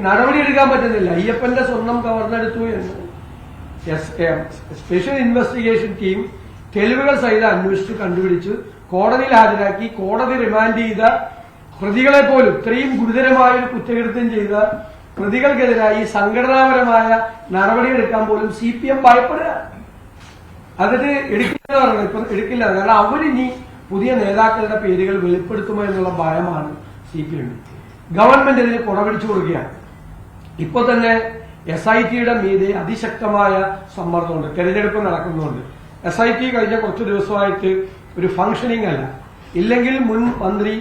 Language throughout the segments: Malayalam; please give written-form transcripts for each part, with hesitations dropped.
നടപടിയെടുക്കാൻ പറ്റുന്നില്ല. അയ്യപ്പന്റെ സ്വന്തം ഗവർണറെടുത്തു എന്ന് സ്പെഷ്യൽ ഇൻവെസ്റ്റിഗേഷൻ ടീം തെളിവുകൾ സഹിതം അന്വേഷിച്ച് കണ്ടുപിടിച്ച് കോടതിയിൽ ഹാജരാക്കി. കോടതി റിമാൻഡ് ചെയ്ത പ്രതികളെ പോലും ഇത്രയും ഗുരുതരമായ ഒരു കുറ്റകൃത്യം ചെയ്ത പ്രതികൾക്കെതിരായി സംഘടനാപരമായ നടപടിയെടുക്കാൻ പോലും CPM ഭയപ്പെടുക. അതിന് എടുക്കില്ല പറഞ്ഞു. ഇപ്പം എടുക്കില്ല, കാരണം അവരിനി പുതിയ നേതാക്കളുടെ പേരുകൾ വെളിപ്പെടുത്തുമോ എന്നുള്ള ഭയമാണ് CPM. ഗവൺമെന്റ് ഇതിന് കുടപിടിച്ചു കൊടുക്കുകയാണ്. ഇപ്പോൾ തന്നെ SITയുടെ മീതെ അതിശക്തമായ സമ്മർദ്ദമുണ്ട്. തെരഞ്ഞെടുപ്പ് നടക്കുന്നുണ്ട്. SIT കഴിഞ്ഞ കുറച്ചു ദിവസമായിട്ട് ഒരു ഫംഗ്ഷനിങ് അല്ല. ഇല്ലെങ്കിൽ മുൻ മന്ത്രി,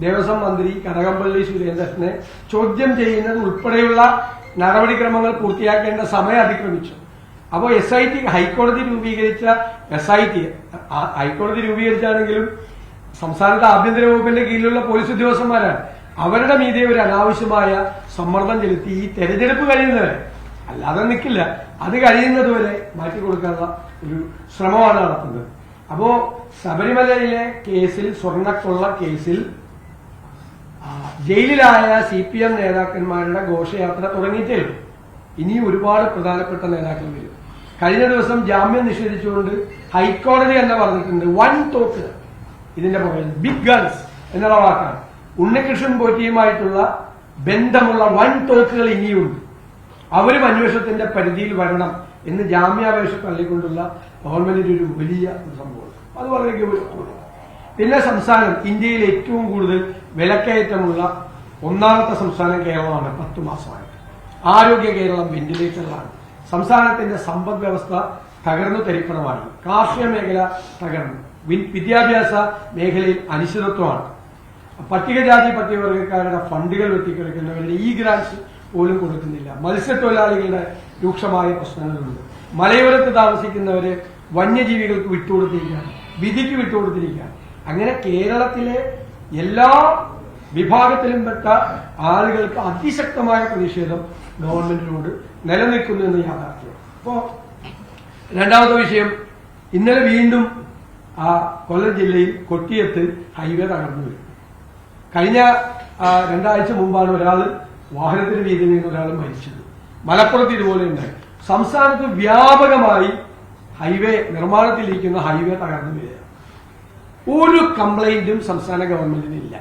ദേവസ്വം മന്ത്രി കടകംപള്ളി സുരേന്ദ്രനെ ചോദ്യം ചെയ്യുന്നത് ഉൾപ്പെടെയുള്ള നടപടിക്രമങ്ങൾ പൂർത്തിയാക്കേണ്ട സമയം അതിക്രമിച്ചു. അപ്പോൾ SIT ഹൈക്കോടതി രൂപീകരിച്ച ഹൈക്കോടതി രൂപീകരിച്ചാണെങ്കിലും സംസ്ഥാനത്തെ ആഭ്യന്തര വകുപ്പിന്റെ കീഴിലുള്ള പോലീസ് ഉദ്യോഗസ്ഥന്മാരാണ്. അവരുടെ മീതെ ഒരു അനാവശ്യമായ സമ്മർദ്ദം ചെലുത്തി ഈ തെരഞ്ഞെടുപ്പ് കഴിയുന്നവരെ, അല്ലാതെ നിൽക്കില്ല, അത് കഴിയുന്നതുവരെ മാറ്റിക്കൊടുക്കാനുള്ള ഒരു ശ്രമമാണ് നടത്തുന്നത്. അപ്പോ ശബരിമലയിലെ കേസിൽ, സ്വർണ്ണക്കൊള്ള കേസിൽ ജയിലിലായ CPM നേതാക്കന്മാരുടെ ഘോഷയാത്ര തുടങ്ങിയിട്ടേ ഉള്ളൂ. ഇനിയും ഒരുപാട് പ്രധാനപ്പെട്ട നേതാക്കൾ വരും. കഴിഞ്ഞ ദിവസം ജാമ്യം നിഷേധിച്ചുകൊണ്ട് ഹൈക്കോടതി തന്നെ പറഞ്ഞിട്ടുണ്ട്, വൻ തോക്ക് ഇതിന്റെ പുറകിൽ, ബിഗ് ഗൺസ് എന്നുള്ള വാക്കാണ്. ഉണ്ണികൃഷ്ണൻ പോറ്റിയുമായിട്ടുള്ള ബന്ധമുള്ള വൻ തോക്കുകൾ ഇനിയുണ്ട്. അവരും അന്വേഷണത്തിന്റെ പരിധിയിൽ വരണം എന്ന് ജാമ്യാപേക്ഷ തള്ളിക്കൊണ്ടുള്ള ഗവൺമെന്റിന്റെ ഒരു വലിയ സംഭവം. അത് വളരെ ഗൗരവമാണ്. പിന്നെ സംസ്ഥാനം, ഇന്ത്യയിൽ ഏറ്റവും കൂടുതൽ വിലക്കയറ്റമുള്ള ഒന്നാമത്തെ സംസ്ഥാനം കേരളമാണ്. 10 മാസമായിട്ട് ആരോഗ്യ കേരളം വെന്റിലേറ്ററിലാണ്. സംസ്ഥാനത്തിന്റെ സമ്പദ് വ്യവസ്ഥ തകർന്നു തരിപ്പണമാണ്. കാർഷിക മേഖല തകർന്നു. വിദ്യാഭ്യാസ മേഖലയിൽ അനിശ്ചിതത്വമാണ്. പട്ടികജാതി പട്ടികവർഗക്കാരുടെ ഫണ്ടുകൾ വെട്ടിക്കുറയ്ക്കുന്നവരുടെ ഗ്രാന്റ്സ് പോലും കൊടുക്കുന്നില്ല. മത്സ്യത്തൊഴിലാളികളുടെ രൂക്ഷമായ പ്രശ്നങ്ങളുണ്ട്. മലയോരത്ത് താമസിക്കുന്നവരെ വന്യജീവികൾക്ക് വിട്ടുകൊടുത്തിരിക്കുകയാണ്, വിധിക്ക് വിട്ടുകൊടുത്തിരിക്കുകയാണ്. അങ്ങനെ കേരളത്തിലെ എല്ലാ വിഭാഗത്തിലും പെട്ട ആളുകൾക്ക് അതിശക്തമായ പ്രതിഷേധം ഗവൺമെന്റിനോട് നിലനിൽക്കുന്നു എന്ന് യാഥാർത്ഥ്യം. അപ്പോ രണ്ടാമത്തെ വിഷയം, ഇന്നലെ വീണ്ടും കൊല്ലം ജില്ലയിൽ കൊട്ടിയത്ത് ഹൈവേ തകർന്നു വരും. കഴിഞ്ഞ 2 ആഴ്ച മുമ്പാണ് ഒരാൾ വാഹനത്തിന് വീതിയിൽ നിന്ന് ഒരാൾ മരിച്ചത്. മലപ്പുറത്ത് ഇതുപോലെ ഉണ്ടായി. സംസ്ഥാനത്ത് വ്യാപകമായി ഹൈവേ നിർമ്മാണത്തിലിരിക്കുന്ന ഹൈവേ തകർന്നു വരിക. ഒരു കംപ്ലൈന്റും സംസ്ഥാന ഗവൺമെന്റിനില്ല.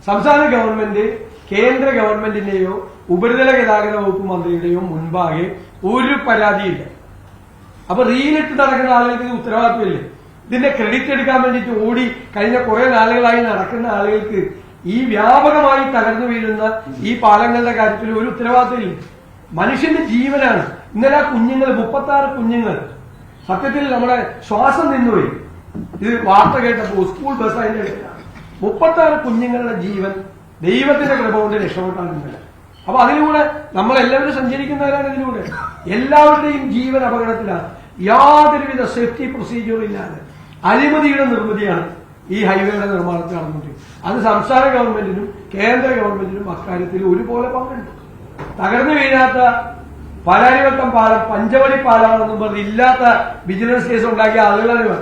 സംസ്ഥാന ഗവൺമെന്റ് കേന്ദ്ര ഗവൺമെന്റിന്റെയോ ഉപരിതല ഗതാഗത വകുപ്പ് മന്ത്രിയുടെയോ മുൻപാകെ ഒരു പരാതിയില്ല. അപ്പൊ റീലിട്ട് നടക്കുന്ന ആളുകൾക്ക് ഇത് ഉത്തരവാദിത്വമില്ലേ? ഇതിന്റെ ക്രെഡിറ്റ് എടുക്കാൻ വേണ്ടിയിട്ട് ഓടി കഴിഞ്ഞ കുറെ നാളുകളായി നടക്കുന്ന ആളുകൾക്ക് ഈ വ്യാപകമായി തകർന്നു വീഴുന്ന ഈ പാലങ്ങളുടെ കാര്യത്തിൽ ഒരു ഉത്തരവാദിത്തമില്ല. മനുഷ്യന്റെ ജീവനാണ്. ഇന്നലെ ആ കുഞ്ഞുങ്ങൾ, 36 കുഞ്ഞുങ്ങൾ, സത്യത്തിൽ നമ്മുടെ ശ്വാസം നിന്നുപോയി. ഇത് വാർത്ത കേട്ടപ്പോൾ സ്കൂൾ ബസ് അതിന്റെ ഇടയിലാണ്. 36 കുഞ്ഞുങ്ങളുടെ ജീവൻ ദൈവത്തിന്റെ കൃപ കൊണ്ട് രക്ഷപ്പെട്ടാണ് ഇന്നലെ. അപ്പൊ അതിലൂടെ നമ്മളെല്ലാവരും സഞ്ചരിക്കുന്നവരാണ്. ഇതിലൂടെ എല്ലാവരുടെയും ജീവൻ അപകടത്തിലാണ്. യാതൊരുവിധ സേഫ്റ്റി പ്രൊസീജിയറും ഇല്ലാതെ അഴിമതിയുടെ നിർമ്മിതിയാണ് ഈ ഹൈവേയുടെ നിർമ്മാണത്തിൽ നടന്നുകൊണ്ടിരിക്കുന്നത്. അത് സംസ്ഥാന ഗവൺമെന്റിനും കേന്ദ്ര ഗവൺമെന്റിനും അക്കാര്യത്തിൽ ഒരുപോലെ പങ്കുണ്ട്. തകർന്നു വീഴാത്ത പാലാരിവട്ടം പാലം പഞ്ചവടി പാലമാണെന്നും പറഞ്ഞ് ഇല്ലാത്ത വിജിലൻസ് കേസ് ഉണ്ടാക്കിയ ആളുകളാണ് ഇവർ.